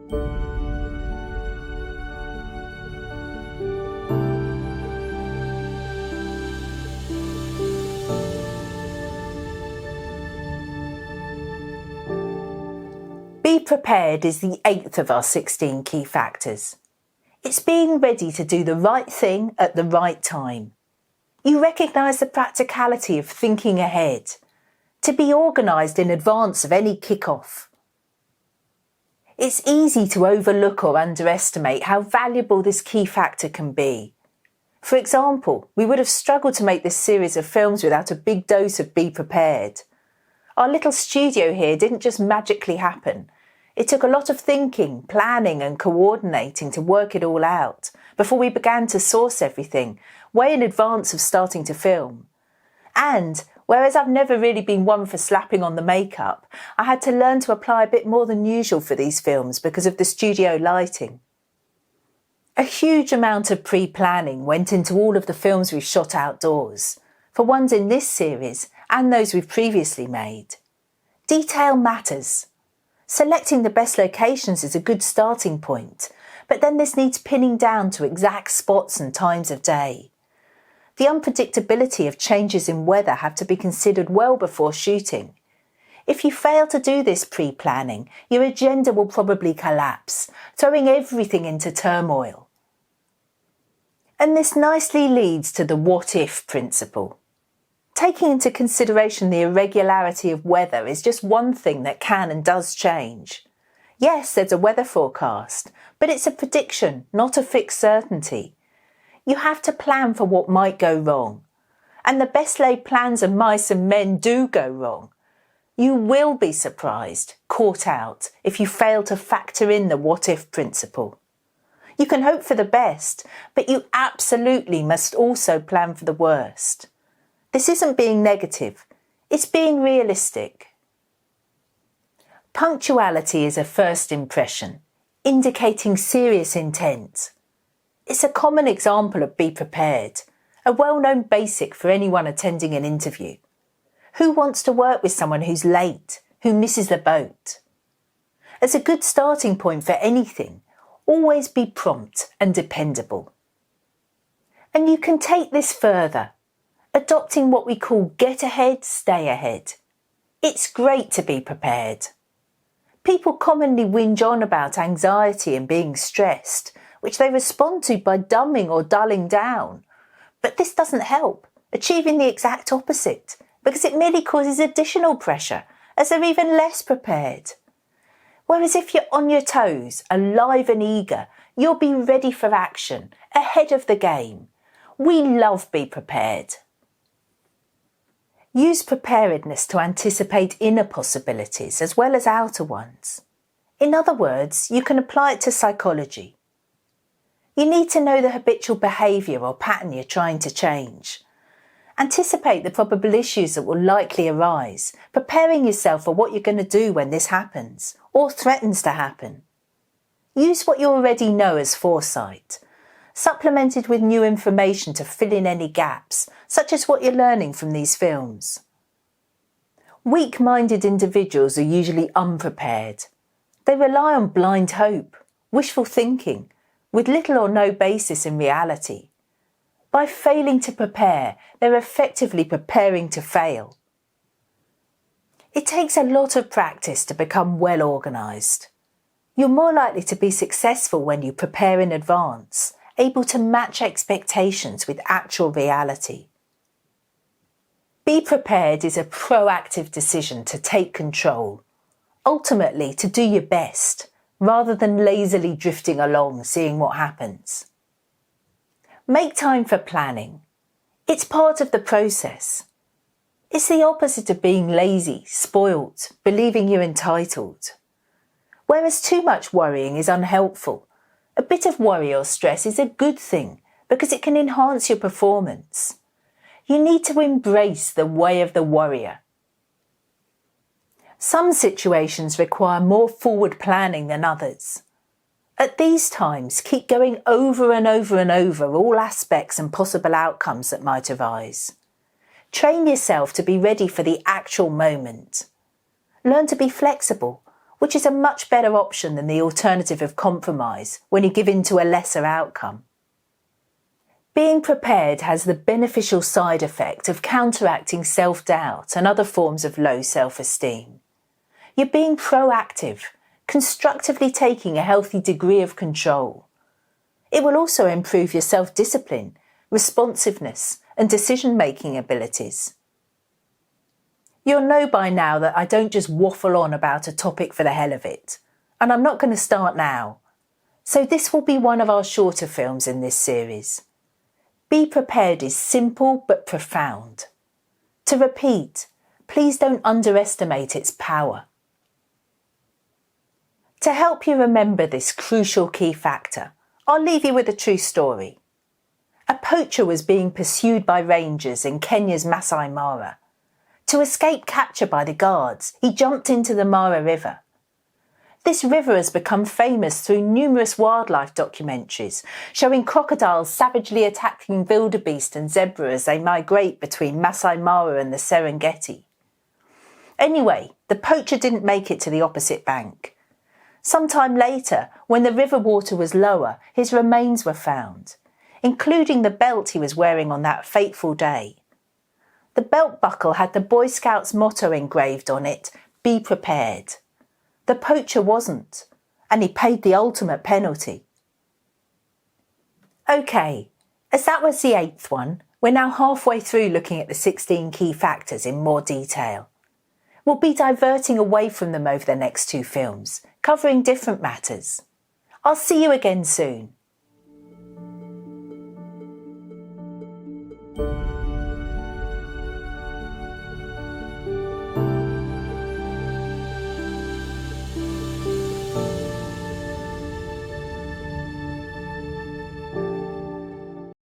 Be prepared is the 8th of our 16 key factors. It's being ready to do the right thing at the right time. You recognise the practicality of thinking ahead, to be organised in advance of any kick-off. It's easy to overlook or underestimate how valuable this key factor can be. For example, we would have struggled to make this series of films without a big dose of be prepared. Our little studio here didn't just magically happen. It took a lot of thinking, planning and coordinating to work it all out before we began to source everything, way in advance of starting to film. And whereas I've never really been one for slapping on the makeup, I had to learn to apply a bit more than usual for these films because of the studio lighting. A huge amount of pre-planning went into all of the films we've shot outdoors, for ones in this series and those we've previously made. Detail matters. Selecting the best locations is a good starting point, but then this needs pinning down to exact spots and times of day. The unpredictability of changes in weather have to be considered well before shooting. If you fail to do this pre-planning, your agenda will probably collapse, throwing everything into turmoil. And this nicely leads to the what-if principle. Taking into consideration the irregularity of weather is just one thing that can and does change. Yes, there's a weather forecast, but it's a prediction, not a fixed certainty. You have to plan for what might go wrong. And the best laid plans of mice and men do go wrong. You will be surprised, caught out, if you fail to factor in the what-if principle. You can hope for the best, but you absolutely must also plan for the worst. This isn't being negative, it's being realistic. Punctuality is a first impression, indicating serious intent. It's a common example of be prepared, a well-known basic for anyone attending an interview. Who wants to work with someone who's late, who misses the boat? As a good starting point for anything, always be prompt and dependable. And you can take this further, adopting what we call get ahead, stay ahead. It's great to be prepared. People commonly whinge on about anxiety and being stressed, which they respond to by dumbing or dulling down. But this doesn't help, achieving the exact opposite, because it merely causes additional pressure, as they're even less prepared. Whereas if you're on your toes, alive and eager, you'll be ready for action, ahead of the game. We love be prepared. Use preparedness to anticipate inner possibilities as well as outer ones. In other words, you can apply it to psychology. You need to know the habitual behaviour or pattern you're trying to change. Anticipate the probable issues that will likely arise, preparing yourself for what you're going to do when this happens, or threatens to happen. Use what you already know as foresight, supplemented with new information to fill in any gaps, such as what you're learning from these films. Weak-minded individuals are usually unprepared. They rely on blind hope, wishful thinking, with little or no basis in reality. By failing to prepare, they're effectively preparing to fail. It takes a lot of practice to become well organised. You're more likely to be successful when you prepare in advance, able to match expectations with actual reality. Be prepared is a proactive decision to take control, ultimately to do your best, rather than lazily drifting along seeing what happens. Make time for planning. It's part of the process. It's the opposite of being lazy, spoilt, believing you're entitled. Whereas too much worrying is unhelpful, a bit of worry or stress is a good thing because it can enhance your performance. You need to embrace the way of the warrior. Some situations require more forward planning than others. At these times, keep going over and over and over all aspects and possible outcomes that might arise. Train yourself to be ready for the actual moment. Learn to be flexible, which is a much better option than the alternative of compromise when you give in to a lesser outcome. Being prepared has the beneficial side effect of counteracting self-doubt and other forms of low self-esteem. You're being proactive, constructively taking a healthy degree of control. It will also improve your self-discipline, responsiveness, and decision-making abilities. You'll know by now that I don't just waffle on about a topic for the hell of it, and I'm not going to start now. So this will be one of our shorter films in this series. Be Prepared is simple but profound. To repeat, please don't underestimate its power. To help you remember this crucial key factor, I'll leave you with a true story. A poacher was being pursued by rangers in Kenya's Masai Mara. To escape capture by the guards, he jumped into the Mara River. This river has become famous through numerous wildlife documentaries, showing crocodiles savagely attacking wildebeest and zebra as they migrate between Masai Mara and the Serengeti. Anyway, the poacher didn't make it to the opposite bank. Sometime later, when the river water was lower, his remains were found, including the belt he was wearing on that fateful day. The belt buckle had the Boy Scouts motto engraved on it, "Be prepared." The poacher wasn't, and he paid the ultimate penalty. OK, as that was the 8th one, we're now halfway through looking at the 16 key factors in more detail. We'll be diverting away from them over the next 2 films, covering different matters. I'll see you again soon.